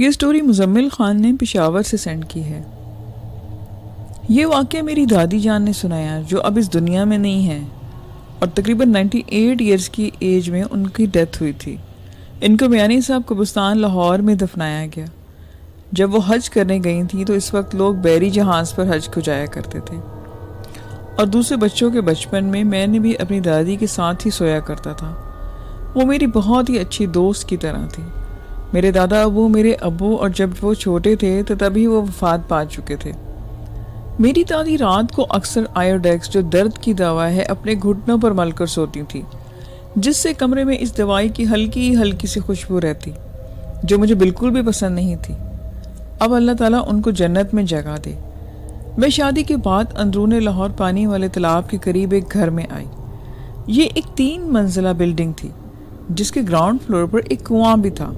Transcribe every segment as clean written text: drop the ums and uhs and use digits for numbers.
یہ سٹوری مزمل خان نے پشاور سے سینڈ کی ہے۔ یہ واقعہ میری دادی جان نے سنایا جو اب اس دنیا میں نہیں ہے اور تقریباً 98 ایئرز کی ایج میں ان کی ڈیتھ ہوئی تھی۔ ان کو میانی صاحب قبرستان لاہور میں دفنایا گیا۔ جب وہ حج کرنے گئی تھی تو اس وقت لوگ بحری جہاز پر حج کو جایا کرتے تھے اور دوسرے بچوں کے بچپن میں نے بھی اپنی دادی کے ساتھ ہی سویا کرتا تھا۔ وہ میری بہت ہی اچھی دوست کی طرح تھی۔ میرے دادا ابو میرے ابو اور جب وہ چھوٹے تھے تو تبھی وہ وفات پا چکے تھے۔ میری دادی رات کو اکثر آیوڈیکس جو درد کی دوا ہے اپنے گھٹنوں پر مل کر سوتی تھی، جس سے کمرے میں اس دوائی کی ہلکی ہلکی سی خوشبو رہتی جو مجھے بالکل بھی پسند نہیں تھی۔ اب اللہ تعالیٰ ان کو جنت میں جگہ دے۔ میں شادی کے بعد اندرون لاہور پانی والے تالاب کے قریب ایک گھر میں آئی۔ یہ ایک 3 منزلہ بلڈنگ تھی جس کے گراؤنڈ فلور پر ایک کنواں بھی تھا۔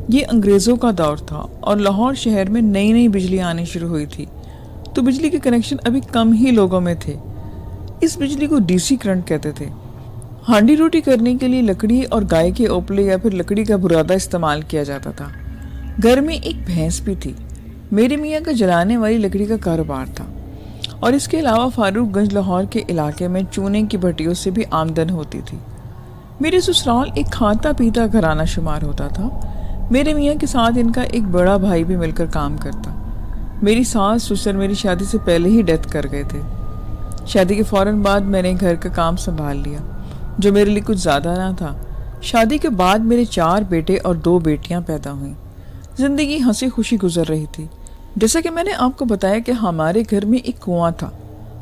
یہ انگریزوں کا دور تھا اور لاہور شہر میں نئی بجلی آنی شروع ہوئی تھی، تو بجلی کے کنیکشن ابھی کم ہی لوگوں میں تھے۔ اس بجلی کو ڈی سی کرنٹ کہتے تھے۔ ہانڈی روٹی کرنے کے لیے لکڑی اور گائے کے اوپلے یا پھر لکڑی کا برادہ استعمال کیا جاتا تھا۔ گھر میں ایک بھینس بھی تھی۔ میرے میاں کا جلانے والی لکڑی کا کاروبار تھا اور اس کے علاوہ فاروق گنج لاہور کے علاقے میں چونے کی بھٹیوں سے بھی آمدن ہوتی تھی۔ میرے سسرال ایک کھاتا پیتا گھرانہ شمار ہوتا تھا۔ میرے میاں کے ساتھ ان کا ایک بڑا بھائی بھی مل کر کام کرتا۔ میری ساس سسر میری شادی سے پہلے ہی ڈیتھ کر گئے تھے۔ شادی کے فوراً بعد میں نے گھر کا کام سنبھال لیا جو میرے لیے کچھ زیادہ نہ تھا۔ شادی کے بعد میرے 4 بیٹے اور 2 بیٹیاں پیدا ہوئیں۔ زندگی ہنسی خوشی گزر رہی تھی۔ جیسا کہ میں نے آپ کو بتایا کہ ہمارے گھر میں ایک کنواں تھا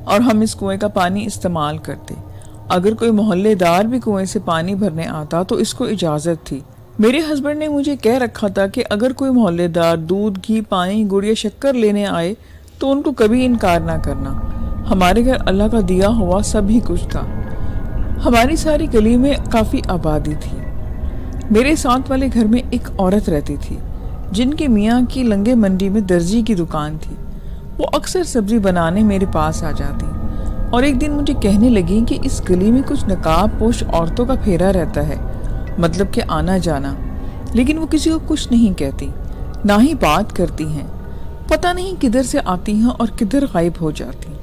اور ہم اس کنویں کا پانی استعمال کرتے۔ اگر کوئی محلے دار بھی کنویں سے پانی بھرنے آتا تو اس کو اجازت تھی۔ میرے ہسبینڈ نے مجھے کہہ رکھا تھا کہ اگر کوئی محلے دار دودھ، گھی، پانی، گڑ یا شکر لینے آئے تو ان کو کبھی انکار نہ کرنا۔ ہمارے گھر اللہ کا دیا ہوا سب ہی کچھ تھا۔ ہماری ساری گلی میں کافی آبادی تھی۔ میرے ساتھ والے گھر میں ایک عورت رہتی تھی جن کے میاں کی لنگے منڈی میں درزی کی دکان تھی۔ وہ اکثر سبزی بنانے میرے پاس آ جاتی اور ایک دن مجھے کہنے لگی کہ اس گلی میں کچھ نقاب پوش عورتوں کا پھیرا رہتا ہے، مطلب کہ آنا جانا، لیکن وہ کسی کو کچھ نہیں کہتی، نہ ہی بات کرتی ہیں، پتہ نہیں کدھر سے آتی ہیں اور کدھر غائب ہو جاتی۔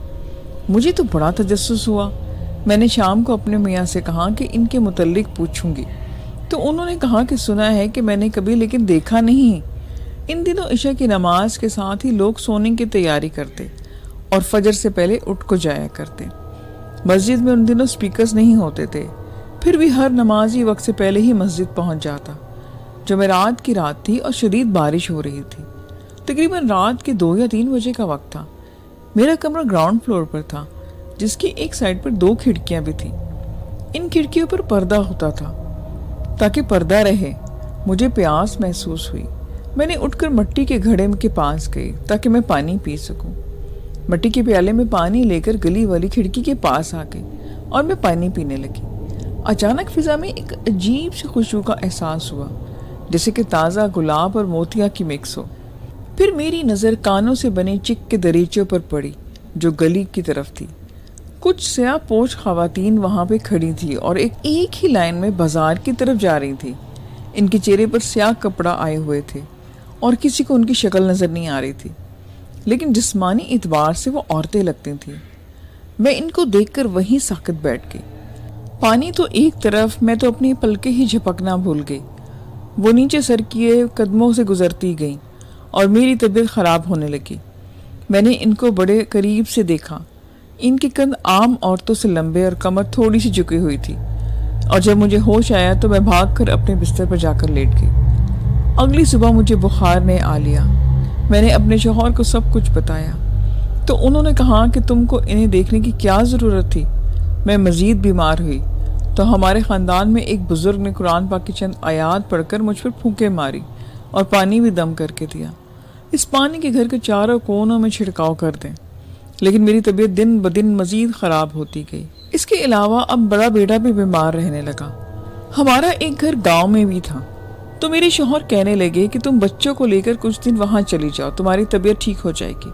مجھے تو بڑا تجسس ہوا۔ میں نے شام کو اپنے میاں سے کہا کہ ان کے متعلق پوچھوں گی، تو انہوں نے کہا کہ سنا ہے کہ میں نے کبھی لیکن دیکھا نہیں۔ ان دنوں عشاء کی نماز کے ساتھ ہی لوگ سونے کی تیاری کرتے اور فجر سے پہلے اٹھ کو جایا کرتے۔ مسجد میں ان دنوں سپیکرز نہیں ہوتے تھے، پھر بھی ہر نمازی وقت سے پہلے ہی مسجد پہنچ جاتا۔ جمعرات کی رات تھی اور شدید بارش ہو رہی تھی۔ تقریباً رات کے 2 یا 3 بجے کا وقت تھا۔ میرا کمرہ گراؤنڈ فلور پر تھا جس کی ایک سائڈ پر 2 کھڑکیاں بھی تھیں۔ ان کھڑکیوں پر پردہ ہوتا تھا تاکہ پردہ رہے۔ مجھے پیاس محسوس ہوئی۔ میں نے اٹھ کر مٹی کے گھڑے کے پاس گئی تاکہ میں پانی پی سکوں۔ مٹی کے پیالے میں پانی لے کر گلی والی کھڑکی کے پاس آ گئی اور میں پانی پینے لگی۔ اچانک فضا میں ایک عجیب سی خوشبو کا احساس ہوا، جیسے کہ تازہ گلاب اور موتیا کی مکس ہو۔ پھر میری نظر کانوں سے بنے چک کے دریچوں پر پڑی جو گلی کی طرف تھی۔ کچھ سیاہ پوش خواتین وہاں پہ کھڑی تھی اور ایک ہی لائن میں بازار کی طرف جا رہی تھی۔ ان کے چہرے پر سیاہ کپڑا آئے ہوئے تھے اور کسی کو ان کی شکل نظر نہیں آ رہی تھی، لیکن جسمانی اعتبار سے وہ عورتیں لگتی تھیں۔ میں ان کو دیکھ کر وہیں ساکت بیٹھ گئی۔ پانی تو ایک طرف، میں تو اپنی پلکیں ہی جھپکنا بھول گئی۔ وہ نیچے سر کیے قدموں سے گزرتی گئیں اور میری طبیعت خراب ہونے لگی۔ میں نے ان کو بڑے قریب سے دیکھا۔ ان کے کندھ عام عورتوں سے لمبے اور کمر تھوڑی سی جھکی ہوئی تھی، اور جب مجھے ہوش آیا تو میں بھاگ کر اپنے بستر پر جا کر لیٹ گئی۔ اگلی صبح مجھے بخار نے آ لیا۔ میں نے اپنے شوہر کو سب کچھ بتایا تو انہوں نے کہا کہ تم کو انہیں دیکھنے کی کیا ضرورت تھی۔ میں مزید بیمار ہوئی تو ہمارے خاندان میں ایک بزرگ نے قرآن پاک کی چند آیات پڑھ کر مجھ پر پھونکے ماری اور پانی بھی دم کر کے دیا۔ اس پانی کے گھر کے چاروں کونوں میں چھڑکاؤ کر دیں، لیکن میری طبیعت دن بدن مزید خراب ہوتی گئی۔ اس کے علاوہ اب بڑا بیٹا بھی بیمار رہنے لگا۔ ہمارا ایک گھر گاؤں میں بھی تھا، تو میرے شوہر کہنے لگے کہ تم بچوں کو لے کر کچھ دن وہاں چلی جاؤ، تمہاری طبیعت ٹھیک ہو جائے گی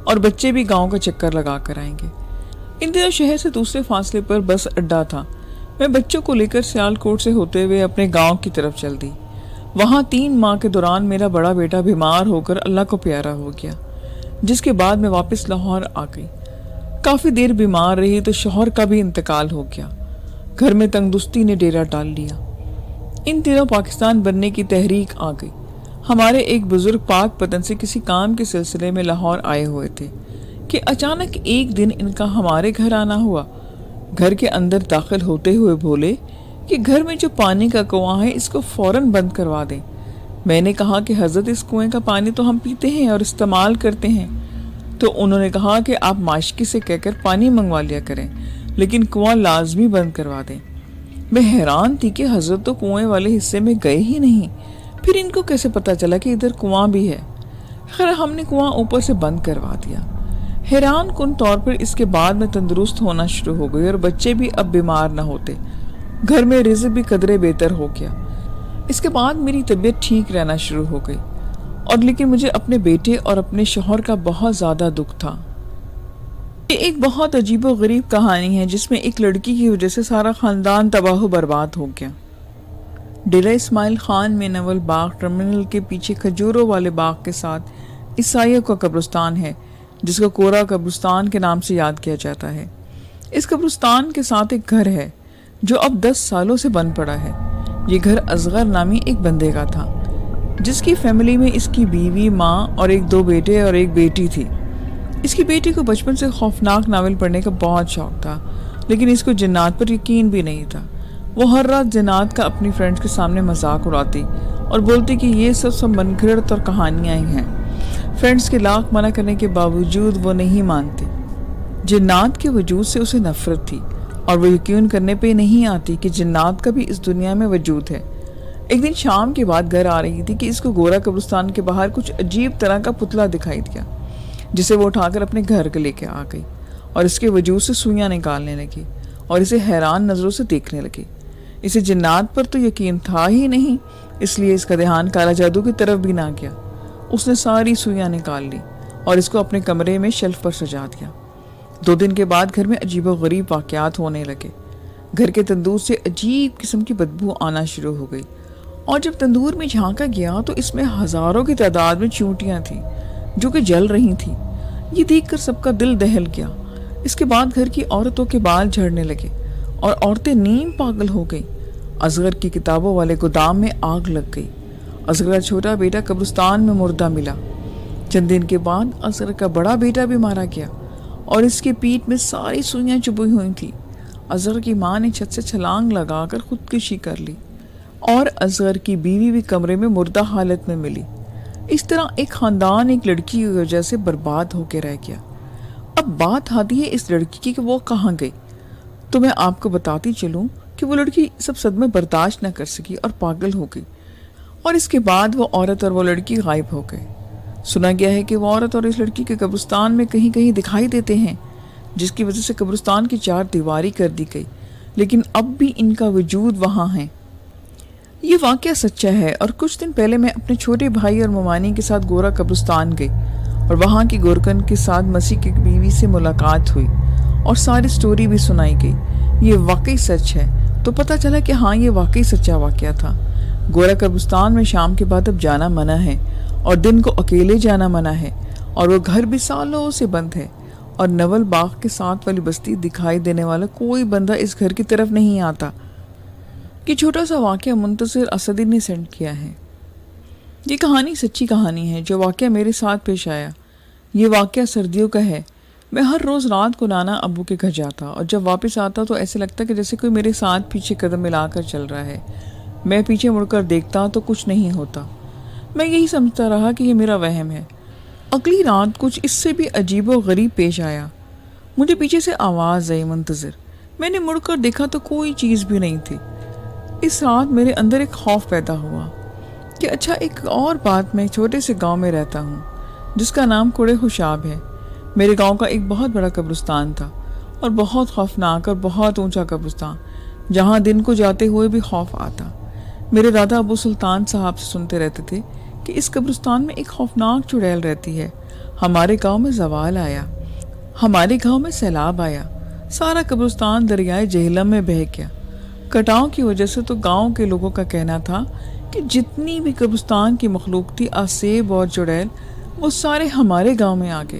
اور بچے بھی گاؤں کا چکر لگا کر آئیں گے۔ ان دنوں شہر سے دوسرے فاصلے پر بس اڈا تھا۔ میں بچوں کو لے کر سیال کوٹ سے ہوتے ہوئے اپنے گاؤں کی طرف چل دی۔ وہاں 3 ماہ کے دوران میرا بڑا بیٹا بیمار ہو کر اللہ کو پیارا ہو گیا، جس کے بعد میں واپس لاہور آ گئی۔ کافی دیر بیمار رہی تو شوہر کا بھی انتقال ہو گیا۔ گھر میں تنگدستی نے ڈیرا ڈال لیا۔ ان دنوں پاکستان بننے کی تحریک آ گئی۔ ہمارے ایک بزرگ پاک پتن سے کسی کام کے سلسلے میں لاہور آئے ہوئے تھے کہ اچانک ایک دن ان کا ہمارے گھر آنا ہوا۔ گھر کے اندر داخل ہوتے ہوئے بولے کہ گھر میں جو پانی کا کنواں ہے اس کو فوراً بند کروا دیں۔ میں نے کہا کہ حضرت اس کنویں کا پانی تو ہم پیتے ہیں اور استعمال کرتے ہیں۔ تو انہوں نے کہا کہ آپ ماشکی سے کہہ کر پانی منگوا لیا کریں، لیکن کنواں لازمی بند کروا دیں۔ میں حیران تھی کہ حضرت تو کنویں والے حصے میں گئے ہی نہیں، پھر ان کو کیسے پتا چلا کہ ادھر کنواں بھی ہے؟ خیر ہم نے کنواں اوپر سے بند کروا دیا۔ حیران کن طور پر اس کے بعد میں تندرست ہونا شروع ہو گئی اور بچے بھی اب بیمار نہ ہوتے۔ گھر میں رزق بھی قدرے بہتر ہو گیا۔ اس کے بعد میری طبیعت ٹھیک رہنا شروع ہو گئی، اور لیکن مجھے اپنے بیٹے اور اپنے شوہر کا بہت زیادہ دکھ تھا۔ یہ ایک بہت عجیب و غریب کہانی ہے جس میں ایک لڑکی کی وجہ سے سارا خاندان تباہ و برباد ہو گیا۔ ڈیرہ اسماعیل خان میں نول باغ ٹرمینل کے پیچھے کھجوروں والے باغ کے ساتھ عیسائیوں کا قبرستان ہے، جس کو کورا قبرستان کے نام سے یاد کیا جاتا ہے۔ اس قبرستان کے ساتھ ایک گھر ہے جو اب 10 سالوں سے بند پڑا ہے۔ یہ گھر اصغر نامی ایک بندے کا تھا، جس کی فیملی میں اس کی بیوی، ماں اور 2 بیٹے اور 1 بیٹی تھی۔ اس کی بیٹی کو بچپن سے خوفناک ناول پڑھنے کا بہت شوق تھا، لیکن اس کو جنات پر یقین بھی نہیں تھا۔ وہ ہر رات جنات کا اپنی فرینڈز کے سامنے مذاق اڑاتی اور بولتی کہ یہ سب من گھڑت اور کہانیاں ہی ہیں۔ فرینڈز کے لاکھ منع کرنے کے باوجود وہ نہیں مانتی۔ جنات کے وجود سے اسے نفرت تھی، اور وہ یقین کرنے پہ نہیں آتی کہ جنات کا بھی اس دنیا میں وجود ہے۔ ایک دن شام کے بعد گھر آ رہی تھی کہ اس کو گورا قبرستان کے باہر کچھ عجیب طرح کا پتلا دکھائی دیا، جسے وہ اٹھا کر اپنے گھر لے کے آ گئی اور اس کے وجود سے سوئیاں نکالنے لگی اور اسے حیران نظروں سے دیکھنے لگی۔ اسے جنات پر تو یقین تھا ہی نہیں، اس لیے اس کا دھیان کالا جادو کی طرف بھی نہ گیا۔ اس نے ساری سوئیاں نکال لی اور اس کو اپنے کمرے میں شیلف پر سجا دیا۔ 2 دن کے بعد گھر میں عجیب و غریب واقعات ہونے لگے۔ گھر کے تندور سے عجیب قسم کی بدبو آنا شروع ہو گئی، اور جب تندور میں جھانکا گیا تو اس میں ہزاروں کی تعداد میں چیونٹیاں تھیں جو کہ جل رہی تھیں۔ یہ دیکھ کر سب کا دل دہل گیا۔ اس کے بعد گھر کی عورتوں کے بال جھڑنے لگے اور عورتیں نیم پاگل ہو گئی۔ اصغر کی کتابوں والے گودام میں آگ لگ گئی۔ اصغر کا چھوٹا بیٹا قبرستان میں مردہ ملا۔ چند دن کے بعد اصغر کا بڑا بیٹا بھی مارا گیا اور اس کی پیٹھ میں ساری سوئیاں چبھی ہوئی تھیں۔ اصغر کی ماں نے چھت سے چھلانگ لگا کر خودکشی کر لی، اور اصغر کی بیوی بھی کمرے میں مردہ حالت میں ملی۔ اس طرح ایک خاندان ایک لڑکی کی وجہ سے برباد ہو کے رہ گیا۔ اب بات آتی ہے اس لڑکی کی کہ وہ کہاں گئی، تو میں آپ کو بتاتی چلوں کہ وہ لڑکی سب صدمے برداشت نہ کر سکی اور پاگل ہو گئی، اور اس کے بعد وہ عورت اور وہ لڑکی غائب ہو گئے۔ سنا گیا ہے کہ وہ عورت اور اس لڑکی کے قبرستان میں کہیں کہیں دکھائی دیتے ہیں، جس کی وجہ سے قبرستان کی 4 دیواری کر دی گئی، لیکن اب بھی ان کا وجود وہاں ہے۔ یہ واقعہ سچا ہے، اور کچھ دن پہلے میں اپنے چھوٹے بھائی اور ممانی کے ساتھ گورا قبرستان گئی، اور وہاں کی گورکن کے ساتھ مسیح کی بیوی سے ملاقات ہوئی اور ساری سٹوری بھی سنائی گئی۔ یہ واقعی سچ ہے، تو پتہ چلا کہ ہاں یہ واقعی سچا واقعہ تھا۔ گورا قبرستان میں شام کے بعد اب جانا منع ہے، اور دن کو اکیلے جانا منع ہے، اور وہ گھر بھی سالوں سے بند ہے، اور نول باغ کے ساتھ والی بستی دکھائی دینے والا کوئی بندہ اس گھر کی طرف نہیں آتا۔ یہ چھوٹا سا واقعہ منتصر اسدی نے سینڈ کیا ہے۔ یہ کہانی سچی کہانی ہے جو واقعہ میرے ساتھ پیش آیا۔ یہ واقعہ سردیوں کا ہے۔ میں ہر روز رات کو نانا ابو کے گھر جاتا، اور جب واپس آتا تو ایسے لگتا کہ جیسے کوئی میرے ساتھ پیچھے قدم ملا کر چل رہا ہے۔ میں پیچھے مڑ کر دیکھتا تو کچھ نہیں ہوتا۔ میں یہی سمجھتا رہا کہ یہ میرا وہم ہے۔ اگلی رات کچھ اس سے بھی عجیب و غریب پیش آیا۔ مجھے پیچھے سے آواز آئی، منتظر۔ میں نے مڑ کر دیکھا تو کوئی چیز بھی نہیں تھی۔ اس رات میرے اندر ایک خوف پیدا ہوا کہ اچھا ایک اور بات، میں چھوٹے سے گاؤں میں رہتا ہوں جس کا نام کوڑے خوشاب ہے۔ میرے گاؤں کا ایک بہت بڑا قبرستان تھا، اور بہت خوفناک اور بہت اونچا قبرستان، جہاں دن کو جاتے ہوئے بھی خوف آتا۔ میرے دادا ابو سلطان صاحب سے سنتے رہتے تھے کہ اس قبرستان میں ایک خوفناک چڑیل رہتی ہے۔ ہمارے گاؤں میں زوال آیا، ہمارے گاؤں میں سیلاب آیا، سارا قبرستان دریائے جہلم میں بہہ گیا۔ کٹاؤں کی وجہ سے تو گاؤں کے لوگوں کا کہنا تھا کہ جتنی بھی قبرستان کی مخلوق تھی، آسیب اور چڑیل، وہ سارے ہمارے گاؤں میں آ گئے۔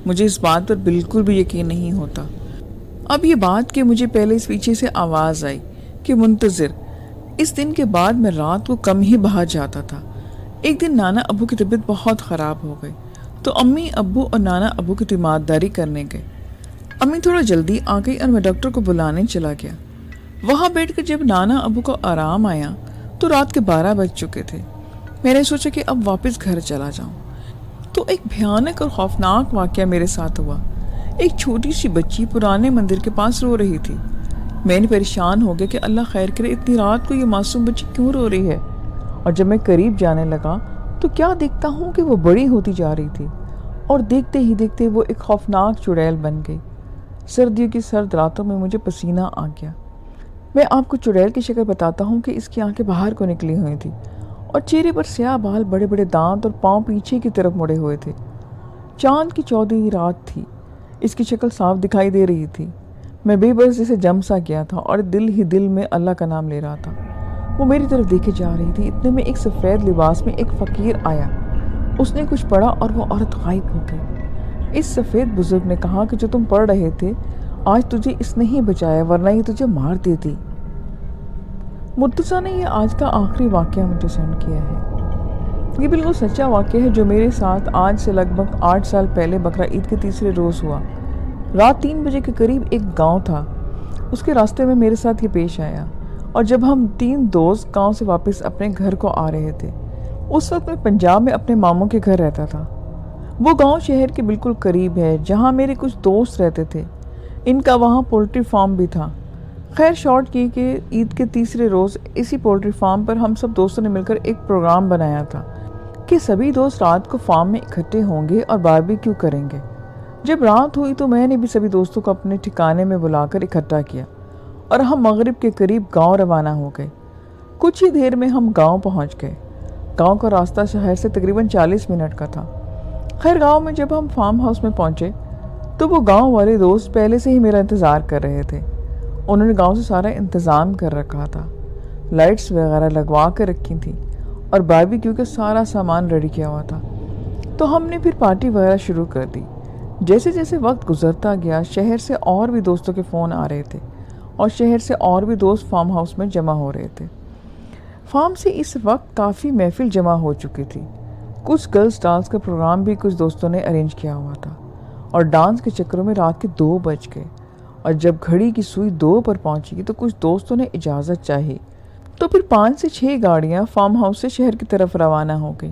مجھے اس بات پر بالکل بھی یقین نہیں ہوتا۔ اب یہ بات کہ مجھے پہلے اس پیچھے سے آواز آئی کہ منتظر۔ اس دن کے بعد میں رات کو کم ہی باہر جاتا تھا۔ ایک دن نانا ابو کی طبیعت بہت خراب ہو گئی تو امی ابو اور نانا ابو کی تیمارداری کرنے گئے۔ امی تھوڑا جلدی آ گئی اور میں ڈاکٹر کو بلانے چلا گیا۔ وہاں بیٹھ کر جب نانا ابو کو آرام آیا تو رات کے 12 بج چکے تھے۔ میں نے سوچا کہ اب واپس گھر چلا جاؤں تو ایک بھیانک اور خوفناک واقعہ میرے ساتھ ہوا۔ ایک چھوٹی سی بچی پرانے مندر کے پاس رو رہی تھی۔ میں نے پریشان ہو گیا کہ اللہ خیر کرے، اتنی رات کو یہ معصوم بچی کیوں رو رہی ہے؟ اور جب میں قریب جانے لگا تو کیا دیکھتا ہوں کہ وہ بڑی ہوتی جا رہی تھی اور دیکھتے ہی دیکھتے وہ ایک خوفناک چڑیل بن گئی۔ سردیوں کی سرد راتوں میں مجھے پسینہ آ گیا۔ میں آپ کو چڑیل کی شکل بتاتا ہوں کہ اس کی آنکھیں باہر کو نکلی ہوئی تھی اور چہرے پر سیاہ بال، بڑے بڑے دانت اور پاؤں پیچھے کی طرف مڑے ہوئے تھے۔ چاند کی 14ویں رات تھی۔ اس کی شکل صاف دکھائی دے رہی تھی۔ میں بے بس جیسے جم سا گیا تھا اور دل ہی دل میں اللہ کا نام لے رہا تھا۔ وہ میری طرف دیکھے جا رہی تھی۔ اتنے میں ایک سفید لباس میں ایک فقیر آیا۔ اس نے کچھ پڑھا اور وہ عورت غائب ہو گئی۔ اس سفید بزرگ نے کہا کہ جو تم پڑھ رہے تھے، آج تجھے اس نے ہی بچایا، ورنہ یہ تجھے مار دیتی۔ مرتضیٰ نے یہ آج کا آخری واقعہ مجھے سینڈ کیا ہے۔ یہ بالکل سچا واقعہ ہے جو میرے ساتھ آج سے لگ بھگ 8 سال پہلے بقرہ عید کے تیسرے روز ہوا۔ رات 3 بجے کے قریب ایک گاؤں تھا، اس کے راستے میں میرے ساتھ یہ پیش آیا، اور جب ہم 3 دوست گاؤں سے واپس اپنے گھر کو آ رہے تھے، اس وقت میں پنجاب میں اپنے ماموں کے گھر رہتا تھا۔ وہ گاؤں شہر کے بالکل قریب ہے جہاں میرے کچھ دوست رہتے تھے۔ ان کا وہاں پولٹری فارم بھی تھا۔ خیر شارٹ کی کہ عید کے تیسرے روز اسی پولٹری فارم پر ہم سب دوستوں نے مل کر ایک پروگرام بنایا تھا کہ سبھی دوست رات کو فارم میں اکٹھے ہوں گے اور باربیکیو کریں گے۔ جب رات ہوئی تو میں نے بھی سبھی دوستوں کو اپنے ٹھکانے میں بلا کر اکٹھا کیا اور ہم مغرب کے قریب گاؤں روانہ ہو گئے۔ کچھ ہی دیر میں ہم گاؤں پہنچ گئے۔ گاؤں کا راستہ شہر سے تقریباً 40 منٹ کا تھا۔ خیر گاؤں میں جب ہم فارم ہاؤس میں پہنچے تو وہ گاؤں والے دوست پہلے سے ہی میرا انتظار کر رہے تھے۔ انہوں نے گاؤں سے سارا انتظام کر رکھا تھا، لائٹس وغیرہ لگوا کر رکھی تھی اور باربیکیو کا سارا سامان ریڈی کیا ہوا تھا۔ تو ہم نے پھر پارٹی وغیرہ شروع کر دی۔ جیسے جیسے وقت گزرتا گیا، شہر سے اور بھی دوستوں کے فون آ رہے تھے اور شہر سے اور بھی دوست فارم ہاؤس میں جمع ہو رہے تھے۔ فارم سے اس وقت کافی محفل جمع ہو چکی تھی۔ کچھ گرلز ڈانس کا پروگرام بھی کچھ دوستوں نے ارینج کیا ہوا تھا اور ڈانس کے چکروں میں رات کے 2 بج گئے، اور جب گھڑی کی سوئی 2 پر پہنچی تو کچھ دوستوں نے اجازت چاہی، تو پھر 5 سے 6 گاڑیاں فارم ہاؤس سے شہر کی طرف روانہ ہو گئی۔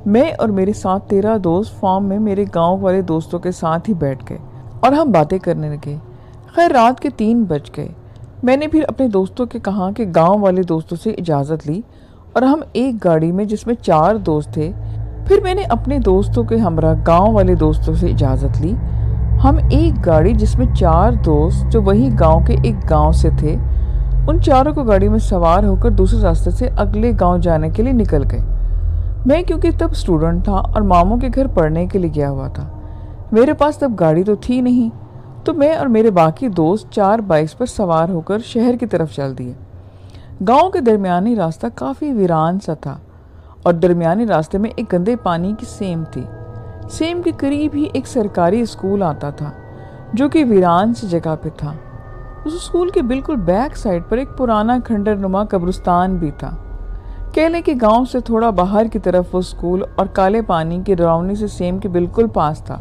میں اور میرے ساتھ 13 دوست فارم میں میرے گاؤں والے دوستوں کے ساتھ ہی بیٹھ گئے اور ہم باتیں کرنے لگے۔ خیر رات کے 3 بج گئے۔ میں نے پھر اپنے دوستوں کے کہا کہ گاؤں والے دوستوں سے اجازت لی اور ہم ایک گاڑی میں جس میں 4 دوست تھے، پھر میں نے اپنے دوستوں کے ہمراہ گاؤں والے دوستوں سے اجازت لی۔ ہم ایک گاڑی جس میں 4 دوست جو وہی گاؤں کے ایک گاؤں سے تھے، ان چاروں کو گاڑی میں سوار ہو کر دوسرے راستے سے اگلے گاؤں جانے کے لیے نکل گئے۔ میں کیونکہ تب اسٹوڈنٹ تھا اور ماموں کے گھر پڑھنے کے لیے گیا ہوا تھا، میرے پاس تب گاڑی تو تھی نہیں، تو میں اور میرے باقی دوست 4 بائکس پر سوار ہو کر شہر کی طرف چل دیے۔ گاؤں کے درمیانی راستہ کافی ویران سا تھا اور درمیانی راستے میں ایک گندے پانی کی سیم تھی۔ سیم کے قریب ہی ایک سرکاری اسکول آتا تھا جو کہ ویران سی جگہ پہ تھا۔ اس اسکول کے بالکل بیک سائڈ پر ایک پرانا کھنڈر نما قبرستان بھی تھا۔ کہہ لیں کہ گاؤں سے تھوڑا باہر کی طرف وہ اسکول اور کالے پانی کی ڈراؤنی سے سیم کے بالکل پاس تھا۔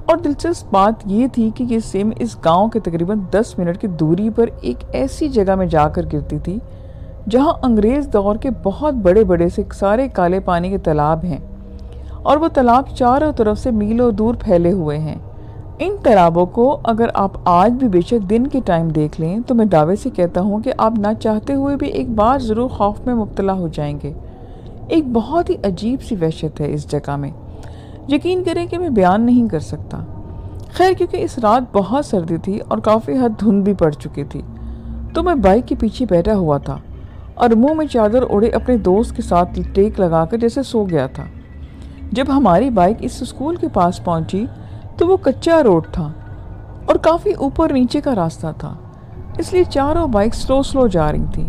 اور دلچسپ بات یہ تھی کہ یہ سیم اس گاؤں کے تقریباً 10 منٹ کی دوری پر ایک ایسی جگہ میں جا کر گرتی تھی جہاں انگریز دور کے بہت بڑے بڑے سے سارے کالے پانی کے تالاب ہیں، اور وہ تالاب چاروں طرف سے میلوں دور پھیلے ہوئے ہیں۔ ان تالابوں کو اگر آپ آج بھی بے شک دن کے ٹائم دیکھ لیں تو میں دعوے سے کہتا ہوں کہ آپ نہ چاہتے ہوئے بھی ایک بار ضرور خوف میں مبتلا ہو جائیں گے۔ ایک بہت ہی عجیب سی وحشت ہے اس جگہ میں، یقین کریں کہ میں بیان نہیں کر سکتا۔ خیر کیونکہ اس رات بہت سردی تھی اور کافی حد دھند بھی پڑ چکی تھی، تو میں بائک کے پیچھے بیٹھا ہوا تھا اور منہ میں چادر اوڑھے اپنے دوست کے ساتھ ٹیک لگا کر جیسے سو گیا تھا۔ جب ہماری بائک اس اسکول کے پاس پہنچی تو وہ کچا روڈ تھا اور کافی اوپر نیچے کا راستہ تھا، اس لیے چاروں بائک سلو جا رہی تھیں۔